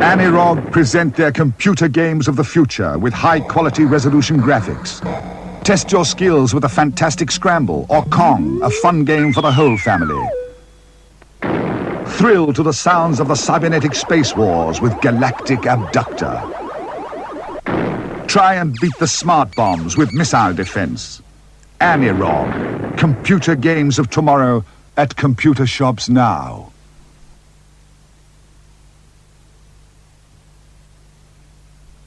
Anirog present their computer games of the future with high-quality resolution graphics. Test your skills with a fantastic scramble or comm, a fun game for the whole family. Thrill to the sounds of the cybernetic space wars with Galactic Abductor. Try and beat the smart bombs with missile defense. Anirog, computer games of tomorrow at computer shops now.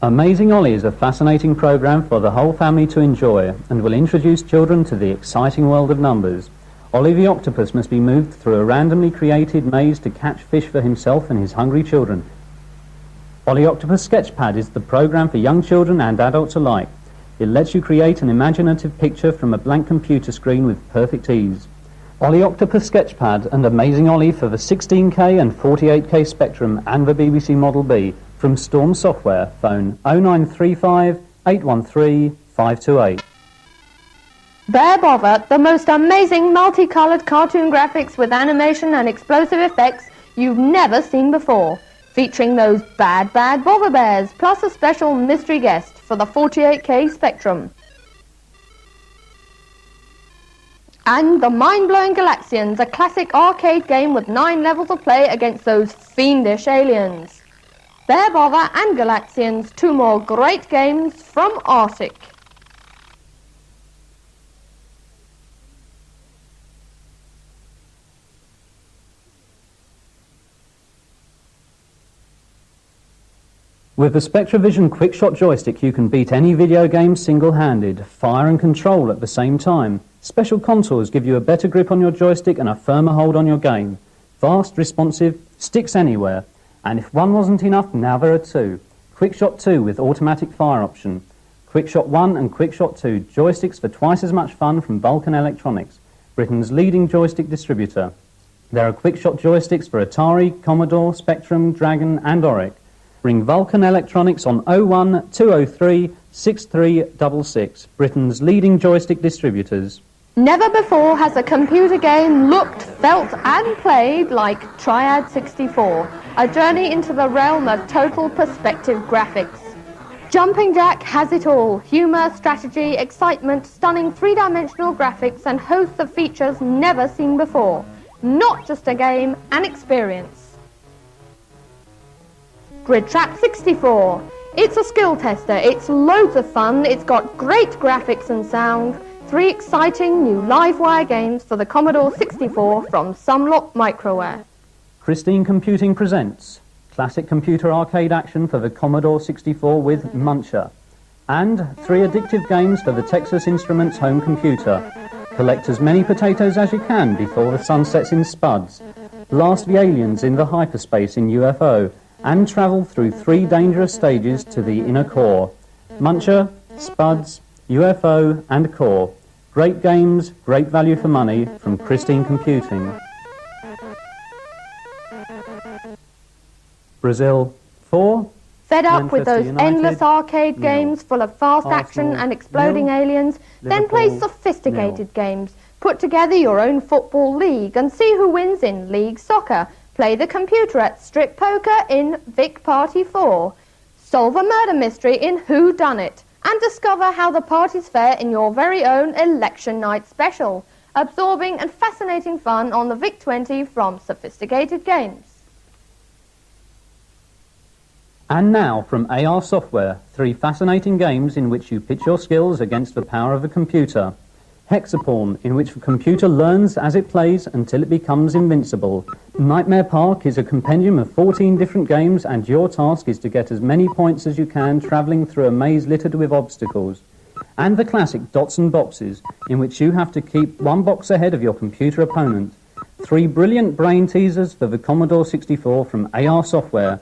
Amazing Ollie is a fascinating program for the whole family to enjoy and will introduce children to the exciting world of numbers. Ollie the octopus must be moved through a randomly created maze to catch fish for himself and his hungry children. Ollie Octopus Sketchpad is the program for young children and adults alike. It lets you create an imaginative picture from a blank computer screen with perfect ease. Ollie Octopus Sketchpad and Amazing Ollie for the 16K and 48K Spectrum and the BBC Model B from Storm Software. Phone 0935 813 528. Bear Bother, the most amazing multicoloured cartoon graphics with animation and explosive effects you've never seen before. Featuring those bad bother bears, plus a special mystery guest for the 48K Spectrum. And the mind-blowing Galaxians, a classic arcade game with 9 levels of play against those fiendish aliens. Bear Bother and Galaxians, 2 more great games from Arctic. With the SpectraVision QuickShot joystick, you can beat any video game single-handed, fire and control at the same time. Special contours give you a better grip on your joystick and a firmer hold on your game. Fast, responsive, sticks anywhere. And if one wasn't enough, now there are 2. QuickShot 2 with automatic fire option. QuickShot 1 and QuickShot 2, joysticks for twice as much fun from Vulcan Electronics, Britain's leading joystick distributor. There are QuickShot joysticks for Atari, Commodore, Spectrum, Dragon and Oric. Ring Vulcan Electronics on 01 203 6366, Britain's leading joystick distributors. Never before has a computer game looked, felt and played like Triad 64, a journey into the realm of total perspective graphics. Jumping Jack has it all: humour, strategy, excitement, stunning three-dimensional graphics and hosts of features never seen before. Not just a game, an experience. Grid Trap 64. It's a skill tester, it's loads of fun, it's got great graphics and sound. 3 exciting new live-wire games for the Commodore 64 from Sumlock Microware. Christine Computing presents classic computer arcade action for the Commodore 64 with Muncher. And 3 addictive games for the Texas Instruments home computer. Collect as many potatoes as you can before the sun sets in Spuds. Blast the aliens in the hyperspace in UFO. And travel through 3 dangerous stages to the inner core. Muncher, Spuds, UFO and Core. Great games, great value for money from Christine Computing. Brazil 4. Fed up with those United, endless arcade 0. games full of fast action Arsenal, and exploding 0. aliens? Then Liverpool, play sophisticated games. Put together your own football league and see who wins in League Soccer. Play the computer at Strip Poker in Vic Party 4. Solve a murder mystery in Who Done It. And discover how the parties fare in your very own Election Night special. Absorbing and fascinating fun on the Vic 20 from Sophisticated Games. And now from AR Software, 3 fascinating games in which you pitch your skills against the power of a computer. Hexaporn, in which the computer learns as it plays until it becomes invincible. Nightmare Park is a compendium of 14 different games and your task is to get as many points as you can travelling through a maze littered with obstacles. And the classic Dots and Boxes, in which you have to keep 1 box ahead of your computer opponent. 3 brilliant brain teasers for the Commodore 64 from AR Software.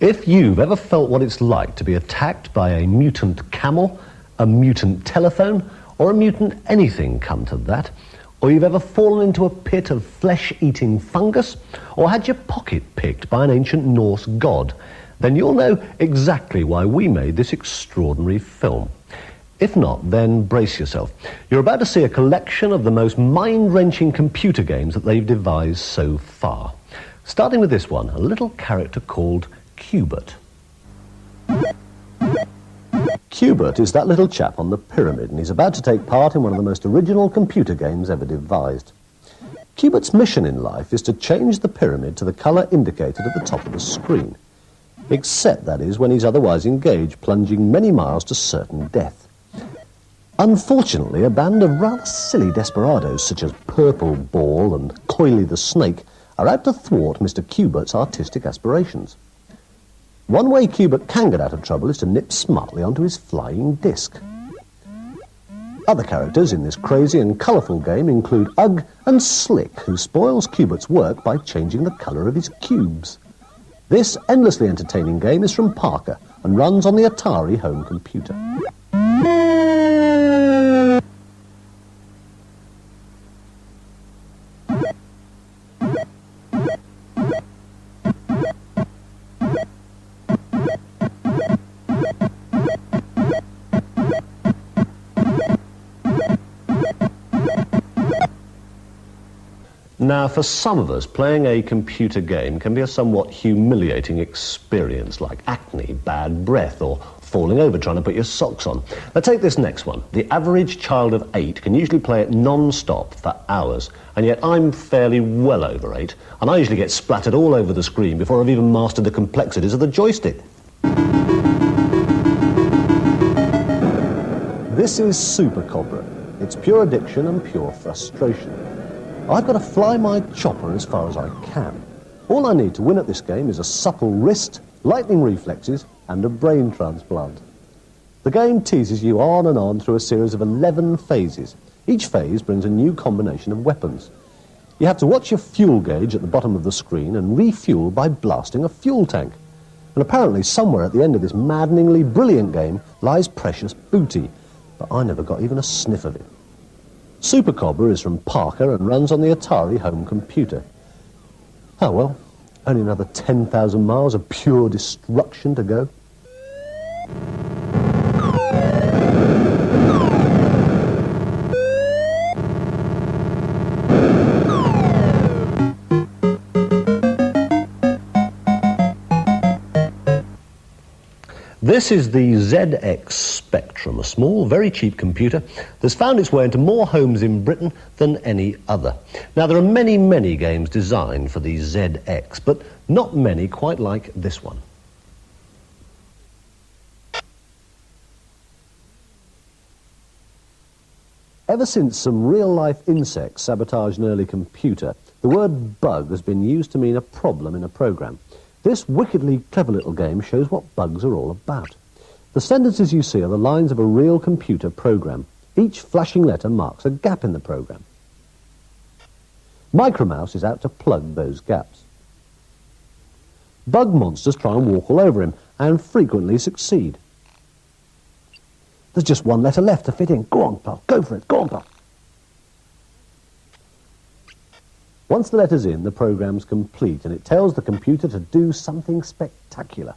If you've ever felt what it's like to be attacked by a mutant camel, a mutant telephone, or a mutant anything come to that, or you've ever fallen into a pit of flesh-eating fungus, or had your pocket picked by an ancient Norse god, then you'll know exactly why we made this extraordinary film. If not, then brace yourself. You're about to see a collection of the most mind-wrenching computer games that they've devised so far. Starting with this one, a little character called Cubert. Cubert is that little chap on the pyramid, and he's about to take part in one of the most original computer games ever devised. Cubert's mission in life is to change the pyramid to the colour indicated at the top of the screen. Except, that is, when he's otherwise engaged, plunging many miles to certain death. Unfortunately, a band of rather silly desperados, such as Purple Ball and Coily the Snake, are out to thwart Mr. Cubert's artistic aspirations. One way Cubert can get out of trouble is to nip smartly onto his flying disc. Other characters in this crazy and colourful game include Ugg and Slick, who spoils Cubert's work by changing the colour of his cubes. This endlessly entertaining game is from Parker and runs on the Atari home computer. Now, for some of us, playing a computer game can be a somewhat humiliating experience, like acne, bad breath, or falling over trying to put your socks on. Now, take this next one. The average child of 8 can usually play it non-stop for hours, and yet I'm fairly well over 8, and I usually get splattered all over the screen before I've even mastered the complexities of the joystick. This is Super Cobra. It's pure addiction and pure frustration. I've got to fly my chopper as far as I can. All I need to win at this game is a supple wrist, lightning reflexes, and a brain transplant. The game teases you on and on through a series of 11 phases. Each phase brings a new combination of weapons. You have to watch your fuel gauge at the bottom of the screen and refuel by blasting a fuel tank. And apparently somewhere at the end of this maddeningly brilliant game lies precious booty, but I never got even a sniff of it. Super Cobra is from Parker and runs on the Atari home computer. Oh well, only another 10,000 miles of pure destruction to go. This is the ZX Spectrum, a small, very cheap computer that's found its way into more homes in Britain than any other. Now, there are many, many games designed for the ZX, but not many quite like this one. Ever since some real-life insects sabotaged an early computer, the word bug has been used to mean a problem in a program. This wickedly clever little game shows what bugs are all about. The sentences you see are the lines of a real computer program. Each flashing letter marks a gap in the program. Micromouse is out to plug those gaps. Bug monsters try and walk all over him, and frequently succeed. There's just one letter left to fit in. Go on, pal. Go for it. Go on, pal. Once the letter's in, the program's complete, and it tells the computer to do something spectacular.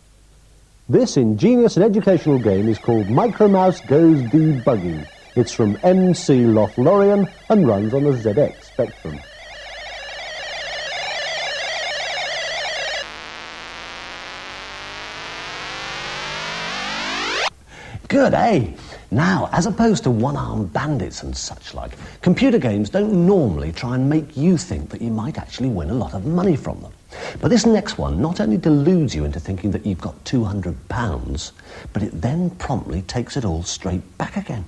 This ingenious and educational game is called Micromouse Goes Debugging. It's from MC Lothlorien and runs on the ZX Spectrum. Good, eh? Now, as opposed to one-armed bandits and such like, computer games don't normally try and make you think that you might actually win a lot of money from them. But this next one not only deludes you into thinking that you've got £200, but it then promptly takes it all straight back again.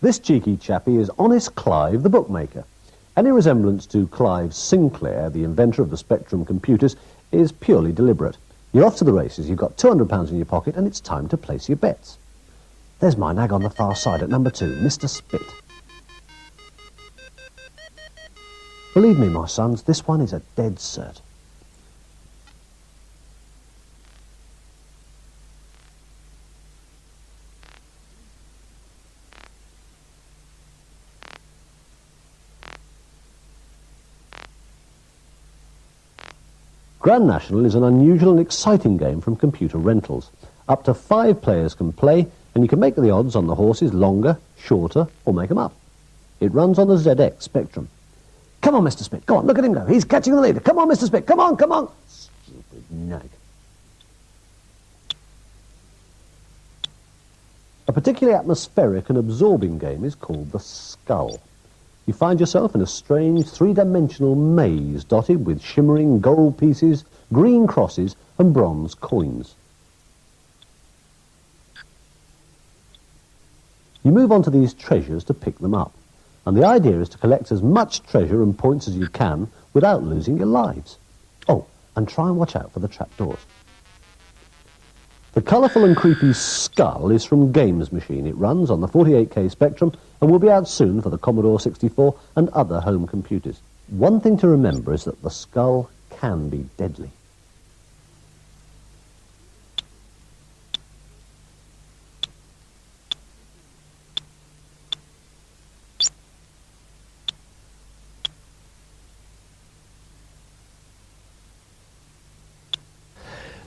This cheeky chappie is Honest Clive, the bookmaker. Any resemblance to Clive Sinclair, the inventor of the Spectrum computers, is purely deliberate. You're off to the races, you've got £200 in your pocket, and it's time to place your bets. There's my nag on the far side at number 2, Mr. Spit. Believe me, my sons, this one is a dead cert. Grand National is an unusual and exciting game from Computer Rentals. Up to 5 players can play, and you can make the odds on the horses longer, shorter, or make them up. It runs on the ZX Spectrum. Come on, Mr. Smith, go on, look at him go. He's catching the leader. Come on, Mr. Smith, come on, come on. Stupid nag. A particularly atmospheric and absorbing game is called The Skull. You find yourself in a strange three-dimensional maze dotted with shimmering gold pieces, green crosses and bronze coins. You move on to these treasures to pick them up, and the idea is to collect as much treasure and points as you can without losing your lives. Oh, and try and watch out for the trapdoors. The colourful and creepy Skull is from Games Machine. It runs on the 48K Spectrum and will be out soon for the Commodore 64 and other home computers. One thing to remember is that the Skull can be deadly.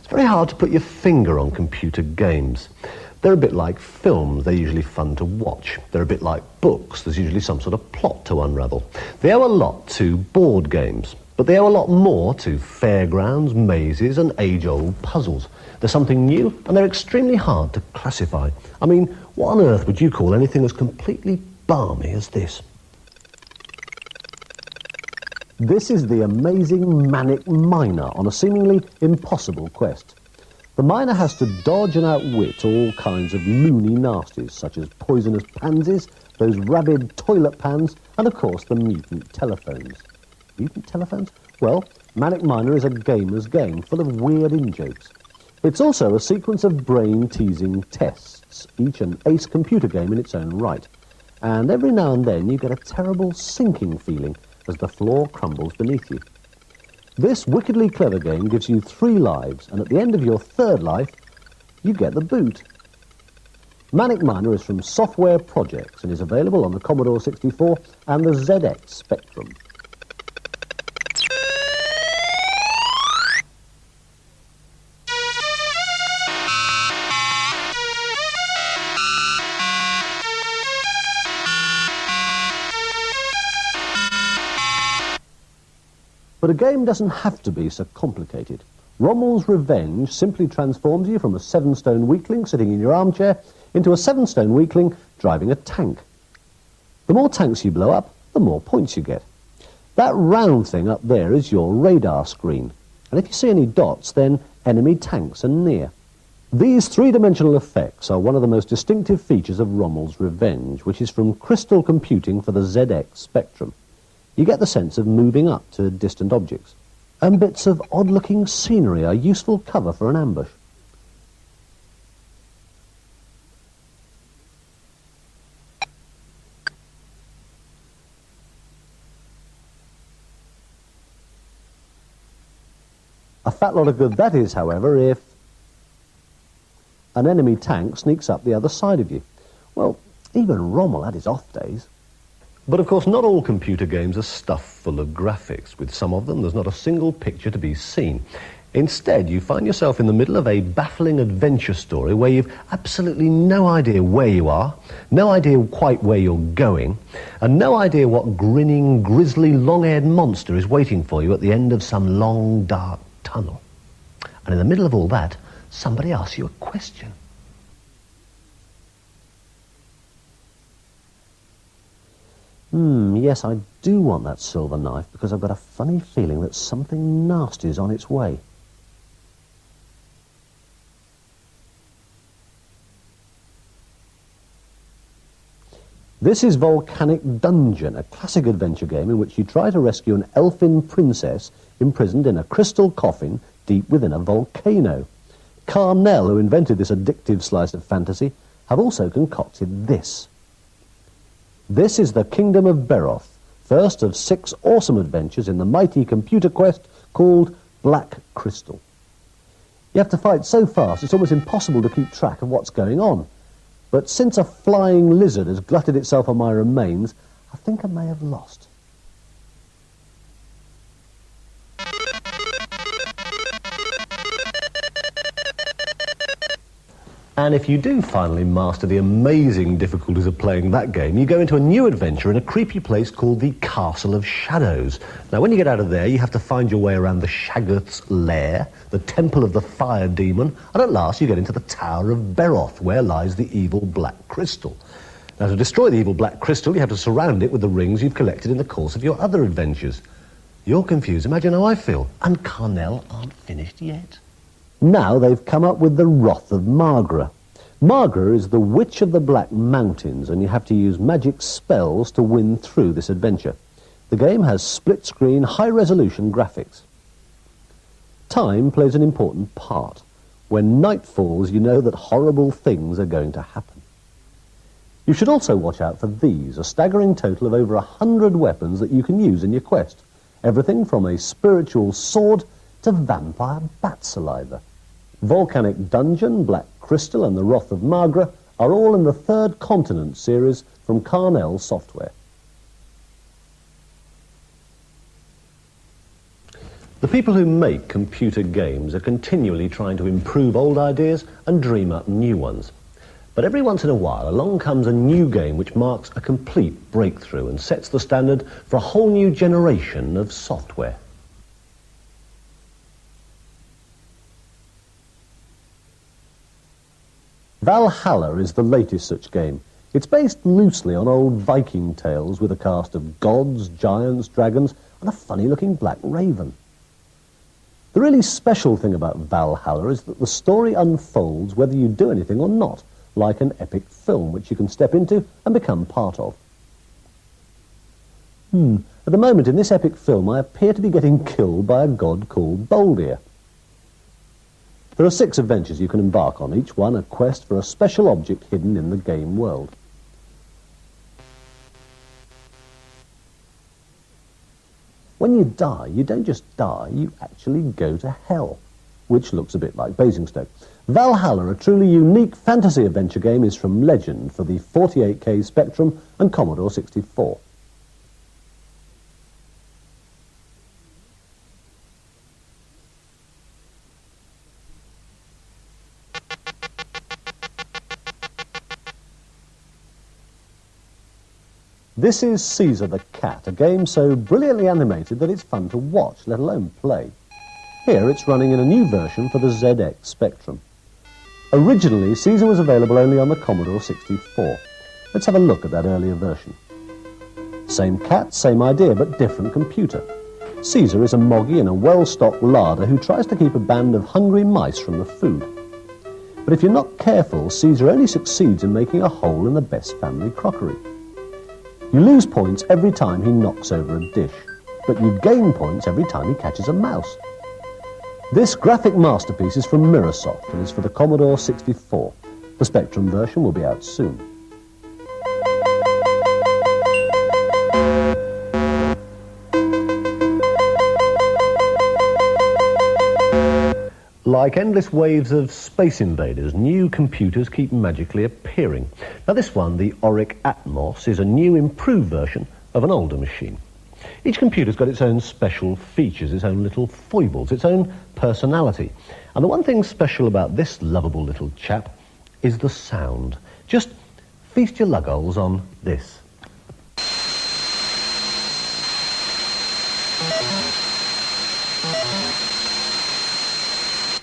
It's very hard to put your finger on computer games. They're a bit like films. They're usually fun to watch. They're a bit like books. There's usually some sort of plot to unravel. They owe a lot to board games, but they owe a lot more to fairgrounds, mazes and age-old puzzles. They're something new and they're extremely hard to classify. I mean, what on earth would you call anything as completely balmy as this? This is the amazing Manic Miner on a seemingly impossible quest. The miner has to dodge and outwit all kinds of loony nasties, such as poisonous pansies, those rabid toilet pans, and of course the mutant telephones. Mutant telephones? Well, Manic Miner is a gamer's game full of weird in-jokes. It's also a sequence of brain-teasing tests, each an ace computer game in its own right. And every now and then you get a terrible sinking feeling as the floor crumbles beneath you. This wickedly clever game gives you 3 lives, and at the end of your 3rd life, you get the boot. Manic Miner is from Software Projects and is available on the Commodore 64 and the ZX Spectrum. But a game doesn't have to be so complicated. Rommel's Revenge simply transforms you from a 7-stone weakling sitting in your armchair into a 7-stone weakling driving a tank. The more tanks you blow up, the more points you get. That round thing up there is your radar screen. And if you see any dots, then enemy tanks are near. These 3-dimensional effects are one of the most distinctive features of Rommel's Revenge, which is from Crystal Computing for the ZX Spectrum. You get the sense of moving up to distant objects. And bits of odd-looking scenery are useful cover for an ambush. A fat lot of good that is, however, if an enemy tank sneaks up the other side of you. Well, even Rommel had his off days. But of course, not all computer games are stuffed full of graphics. With some of them, there's not a single picture to be seen. Instead, you find yourself in the middle of a baffling adventure story where you've absolutely no idea where you are, no idea quite where you're going, and no idea what grinning, grisly, long-haired monster is waiting for you at the end of some long, dark tunnel. And in the middle of all that, somebody asks you a question. Yes, I do want that silver knife because I've got a funny feeling that something nasty is on its way. This is Volcanic Dungeon, a classic adventure game in which you try to rescue an elfin princess imprisoned in a crystal coffin deep within a volcano. Carnell, who invented this addictive slice of fantasy, have also concocted this. This is the Kingdom of Beroth, first of 6 awesome adventures in the mighty computer quest called Black Crystal. You have to fight so fast it's almost impossible to keep track of what's going on. But since a flying lizard has glutted itself on my remains, I think I may have lost. And if you do finally master the amazing difficulties of playing that game, you go into a new adventure in a creepy place called the Castle of Shadows. Now, when you get out of there, you have to find your way around the Shaggoth's lair, the Temple of the Fire Demon, and at last you get into the Tower of Beroth, where lies the evil Black Crystal. Now, to destroy the evil Black Crystal, you have to surround it with the rings you've collected in the course of your other adventures. You're confused. Imagine how I feel. And Carnell aren't finished yet. Now they've come up with the Wrath of Margra. Margra is the Witch of the Black Mountains, and you have to use magic spells to win through this adventure. The game has split-screen, high-resolution graphics. Time plays an important part. When night falls, you know that horrible things are going to happen. You should also watch out for these, a staggering total of over 100 weapons that you can use in your quest. Everything from a spiritual sword to vampire bat saliva. Volcanic Dungeon, Black Crystal and the Wrath of Margra are all in the Third Continent series from Carnell Software. The people who make computer games are continually trying to improve old ideas and dream up new ones. But every once in a while, along comes a new game which marks a complete breakthrough and sets the standard for a whole new generation of software. Valhalla is the latest such game. It's based loosely on old Viking tales with a cast of gods, giants, dragons, and a funny-looking black raven. The really special thing about Valhalla is that the story unfolds whether you do anything or not, like an epic film which you can step into and become part of. At the moment in this epic film I appear to be getting killed by a god called Boldir. There are 6 adventures you can embark on, each one a quest for a special object hidden in the game world. When you die, you don't just die, you actually go to hell, which looks a bit like Basingstoke. Valhalla, a truly unique fantasy adventure game, is from Legend for the 48K Spectrum and Commodore 64. This is Caesar the Cat, a game so brilliantly animated that it's fun to watch, let alone play. Here it's running in a new version for the ZX Spectrum. Originally, Caesar was available only on the Commodore 64. Let's have a look at that earlier version. Same cat, same idea, but different computer. Caesar is a moggy in a well-stocked larder who tries to keep a band of hungry mice from the food. But if you're not careful, Caesar only succeeds in making a hole in the best family crockery. You lose points every time he knocks over a dish, but you gain points every time he catches a mouse. This graphic masterpiece is from Mirrorsoft and is for the Commodore 64. The Spectrum version will be out soon. Like endless waves of Space Invaders, new computers keep magically appearing. Now this one, the Auric Atmos, is a new improved version of an older machine. Each computer's got its own special features, its own little foibles, its own personality. And the one thing special about this lovable little chap is the sound. Just feast your lugholes on this.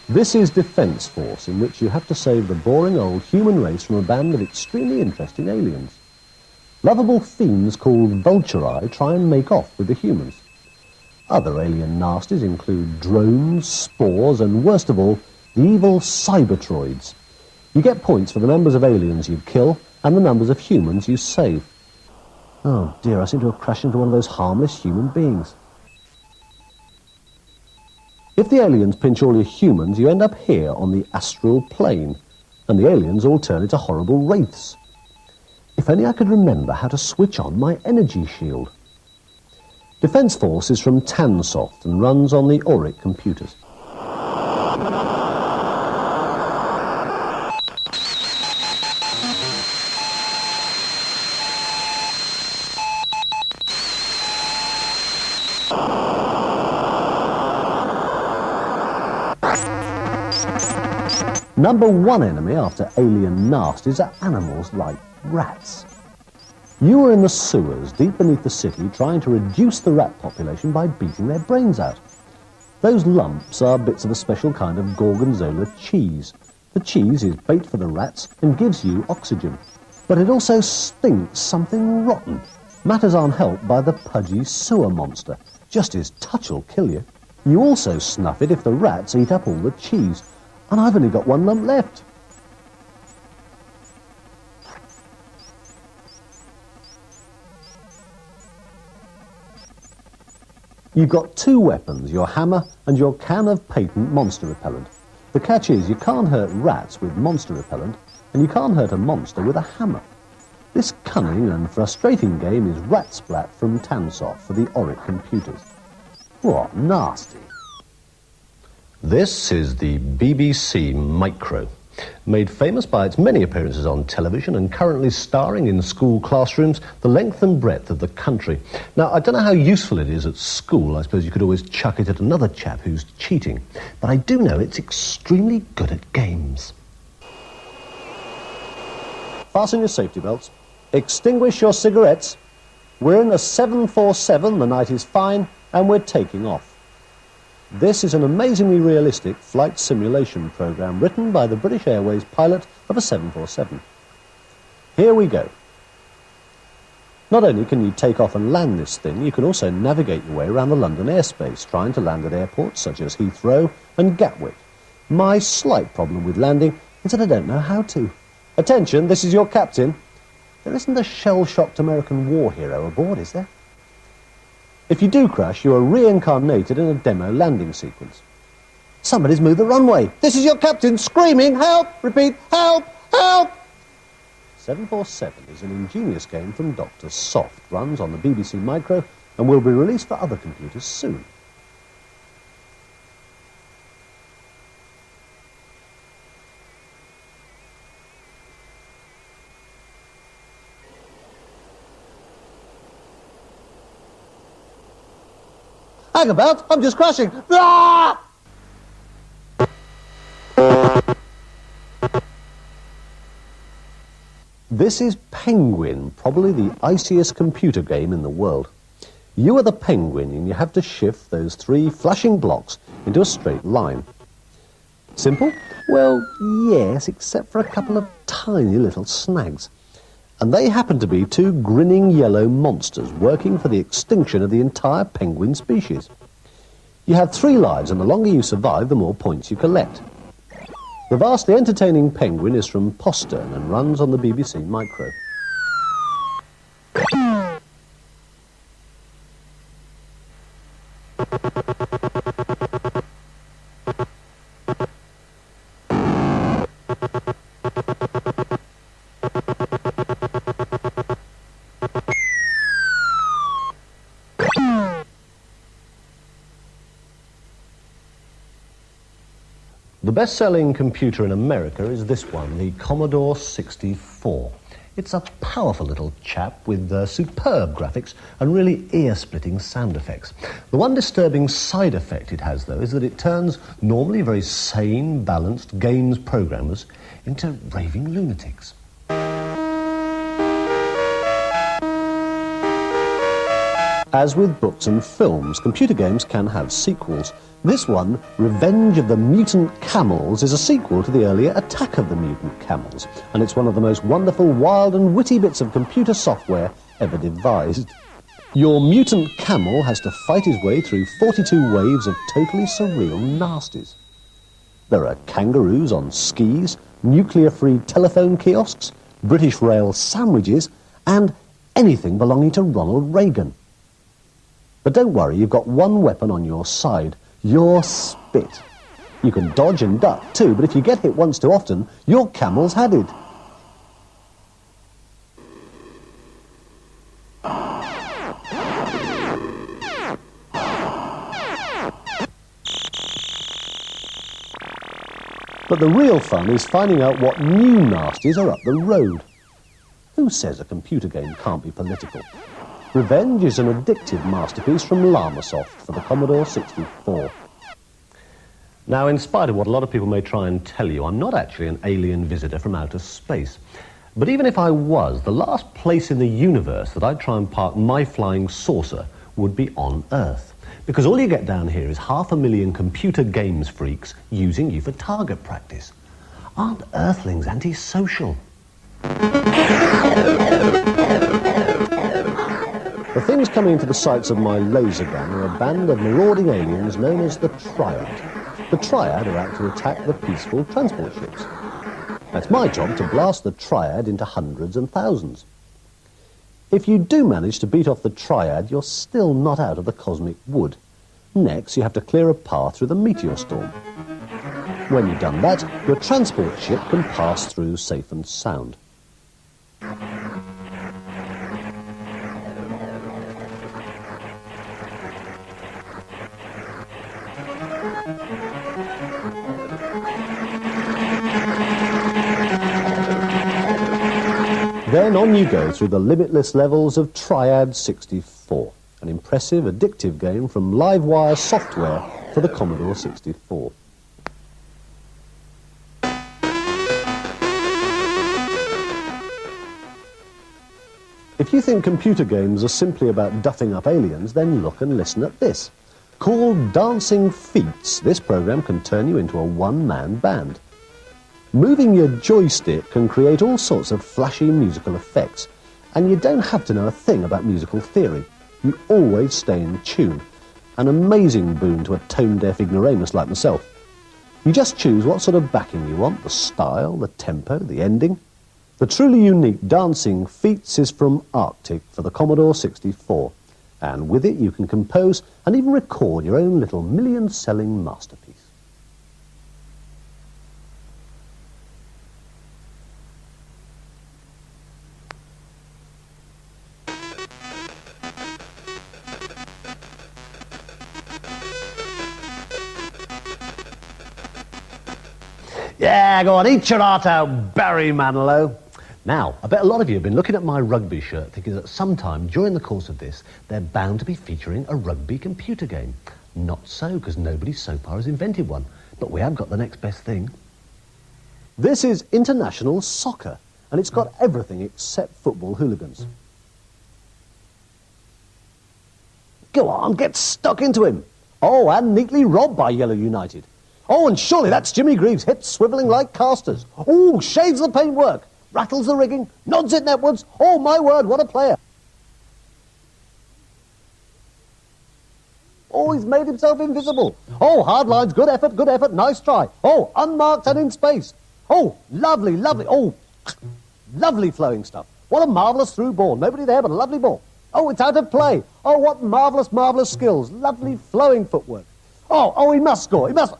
This is Defence Force, in which you have to save the boring old human race from a band of extremely interesting aliens. Lovable fiends called Vulturi try and make off with the humans. Other alien nasties include drones, spores, and worst of all, the evil Cybertroids. You get points for the numbers of aliens you kill and the numbers of humans you save. Oh dear, I seem to have crashed into one of those harmless human beings. If the aliens pinch all your humans, you end up here on the astral plane, and the aliens all turn into horrible wraiths. If only I could remember how to switch on my energy shield. Defence Force is from Tansoft and runs on the Auric computers. Number one enemy after alien nasties are animals like rats. You are in the sewers deep beneath the city trying to reduce the rat population by beating their brains out. Those lumps are bits of a special kind of gorgonzola cheese. The cheese is bait for the rats and gives you oxygen. But it also stinks something rotten. Matters aren't helped by the pudgy sewer monster. Just his touch will kill you. You also snuff it if the rats eat up all the cheese. And I've only got one lump left. You've got two weapons, your hammer and your can of patent monster repellent. The catch is you can't hurt rats with monster repellent, and you can't hurt a monster with a hammer. This cunning and frustrating game is Rat Splat from Tansoft for the Oric computers. What nasty. This is the BBC Micro, made famous by its many appearances on television and currently starring in school classrooms the length and breadth of the country. Now, I don't know how useful it is at school. I suppose you could always chuck it at another chap who's cheating. But I do know it's extremely good at games. Fasten your safety belts. Extinguish your cigarettes. We're in a 747, the night is fine, and we're taking off. This is an amazingly realistic flight simulation program written by the British Airways pilot of a 747. Here we go. Not only can you take off and land this thing, you can also navigate your way around the London airspace, trying to land at airports such as Heathrow and Gatwick. My slight problem with landing is that I don't know how to. Attention, this is your captain. There isn't a shell-shocked American war hero aboard, is there? If you do crash, you are reincarnated in a demo landing sequence. Somebody's moved the runway. This is your captain screaming, help! Repeat, help! Help! 747 is an ingenious game from Dr. Soft, runs on the BBC Micro, and will be released for other computers soon. Hang about, I'm just crashing. Ah! This is Penguin, probably the iciest computer game in the world. You are the penguin and you have to shift those three flashing blocks into a straight line. Simple? Well, yes, except for a couple of tiny little snags. And they happen to be two grinning yellow monsters working for the extinction of the entire penguin species. You have 3 lives, and the longer you survive, the more points you collect. The vastly entertaining Penguin is from Postern and runs on the BBC Micro. The best-selling computer in America is this one, the Commodore 64. It's a powerful little chap with superb graphics and really ear-splitting sound effects. The one disturbing side effect it has, though, is that it turns normally very sane, balanced games programmers into raving lunatics. As with books and films, computer games can have sequels. This one, Revenge of the Mutant Camels, is a sequel to the earlier Attack of the Mutant Camels, and it's one of the most wonderful, wild and witty bits of computer software ever devised. Your mutant camel has to fight his way through 42 waves of totally surreal nasties. There are kangaroos on skis, nuclear-free telephone kiosks, British Rail sandwiches, and anything belonging to Ronald Reagan. But don't worry, you've got one weapon on your side, your spit. You can dodge and duck too, but if you get hit once too often, your camel's had it. But the real fun is finding out what new nasties are up the road. Who says a computer game can't be political? Revenge is an addictive masterpiece from Llamasoft for the Commodore 64. Now, in spite of what a lot of people may try and tell you, I'm not actually an alien visitor from outer space. But even if I was, the last place in the universe that I'd try and park my flying saucer would be on Earth. Because all you get down here is 500,000 computer games freaks using you for target practice. Aren't Earthlings antisocial? The things coming into the sights of my laser gun are a band of marauding aliens known as the Triad. The Triad are out to attack the peaceful transport ships. It's my job to blast the Triad into hundreds and thousands. If you do manage to beat off the Triad, you're still not out of the cosmic wood. Next, you have to clear a path through the meteor storm. When you've done that, your transport ship can pass through safe and sound. Then on you go through the limitless levels of Triad 64, an impressive, addictive game from Livewire software for the Commodore 64. If you think computer games are simply about duffing up aliens, then look and listen at this. Called Dancing Feats, this program can turn you into a one-man band. Moving your joystick can create all sorts of flashy musical effects, and you don't have to know a thing about musical theory. You always stay in tune, an amazing boon to a tone-deaf ignoramus like myself. You just choose what sort of backing you want, the style, the tempo, the ending. The truly unique Dancing Feats is from Arctic for the Commodore 64, and with it you can compose and even record your own little million-selling masterpiece. Yeah, go on, eat your heart out, Barry Manilow. Now, I bet a lot of you have been looking at my rugby shirt thinking that sometime during the course of this, they're bound to be featuring a rugby computer game. Not so, because nobody so far has invented one. But we have got the next best thing. This is international soccer, and it's got everything except football hooligans. Go on, get stuck into him. Oh, and neatly robbed by Yellow United. Oh, and surely that's Jimmy Greaves' hips swivelling like casters. Oh, shaves the paintwork, rattles the rigging, nods it netwards. Oh, my word, what a player. Oh, he's made himself invisible. Oh, hard lines, good effort, nice try. Oh, unmarked and in space. Oh, lovely, lovely, oh, lovely flowing stuff. What a marvellous through ball. Nobody there but a lovely ball. Oh, it's out of play. Oh, what marvellous, marvellous skills. Lovely flowing footwork. Oh, he must score, he must...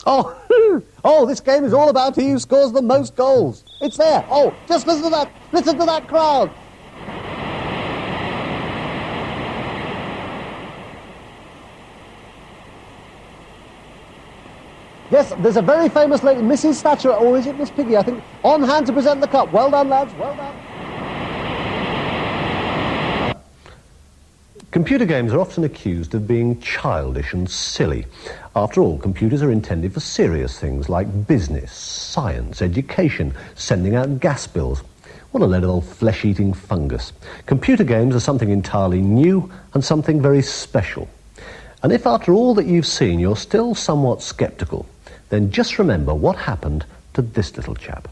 Oh, this game is all about he who scores the most goals. It's there. Oh, just listen to that. Listen to that crowd. Yes, there's a very famous lady, Mrs. Thatcher, or is it Miss Piggy, I think, on hand to present the cup. Well done, lads, well done. Computer games are often accused of being childish and silly. After all, computers are intended for serious things like business, science, education, sending out gas bills. What a load of old flesh-eating fungus. Computer games are something entirely new and something very special. And if after all that you've seen you're still somewhat sceptical, then just remember what happened to this little chap.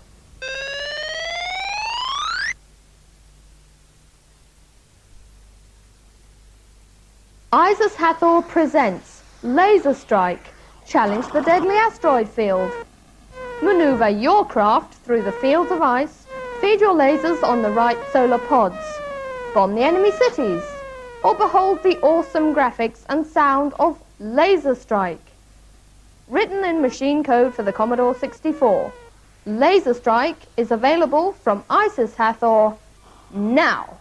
Isis Hathor presents Laser Strike. Challenge the deadly asteroid field. Maneuver your craft through the fields of ice. Feed your lasers on the right solar pods. Bomb the enemy cities. Or behold the awesome graphics and sound of Laser Strike. Written in machine code for the Commodore 64. Laser Strike is available from Isis Hathor now.